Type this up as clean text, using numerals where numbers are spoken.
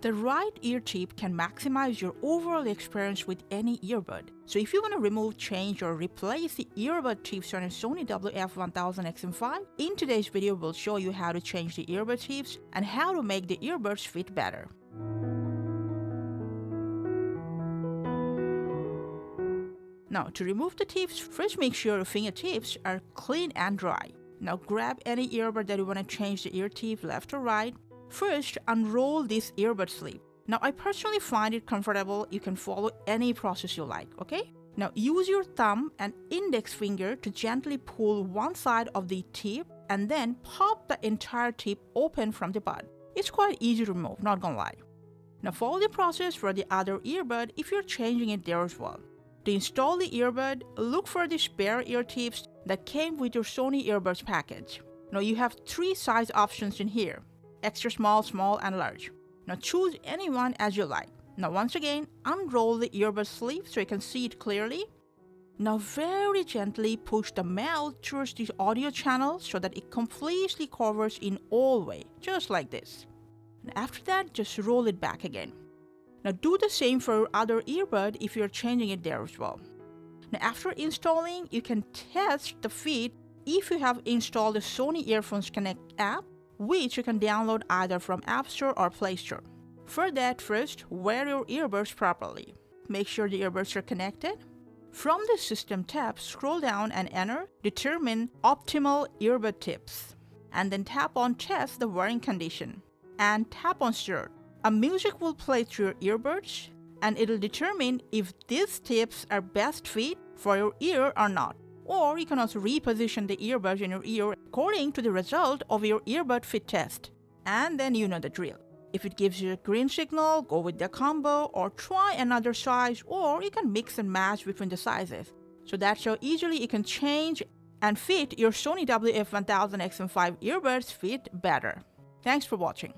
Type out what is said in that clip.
The right ear tip can maximize your overall experience with any earbud. So if you want to remove, change, or replace the earbud tips on a Sony WF-1000XM5, in today's video we'll show you how to change the earbud tips and how to make the earbuds fit better. Now, to remove the tips, first make sure your fingertips are clean and dry. Now grab any earbud that you want to change the ear tip left or right. First, unroll this earbud sleeve. Now I personally find it comfortable. You can follow any process you like, okay? Now use your thumb and index finger to gently pull one side of the tip and then pop the entire tip open from the bud. It's quite easy to remove, not gonna lie. Now follow the process for the other earbud if you're changing it there as well. To install the earbud, look for the spare ear tips that came with your Sony earbuds package. Now you have 3 size options in here: extra small, small, and large. Now choose any one as you like. Now once again, unroll the earbud sleeve so you can see it clearly. Now very gently push the mouth towards the audio channel so that it completely covers in all way, just like this. And after that, just roll it back again. Now do the same for your other earbud if you're changing it there as well. Now after installing, you can test the fit if you have installed the Sony Headphone Connect App, which you can download either from App Store or Play Store. For that, first, wear your earbuds properly. Make sure the earbuds are connected. From the System tab, scroll down and enter Determine Optimal Earbud Tips. And then tap on Test the wearing condition. And tap on Start. A music will play through your earbuds, and it'll determine if these tips are best fit for your ear or not. Or you can also reposition the earbuds in your ear according to the result of your earbud fit test. And then you know the drill. If it gives you a green signal, go with the combo or try another size, or you can mix and match between the sizes. So that's how easily you can change and fit your Sony WF-1000XM5 earbuds fit better. Thanks for watching.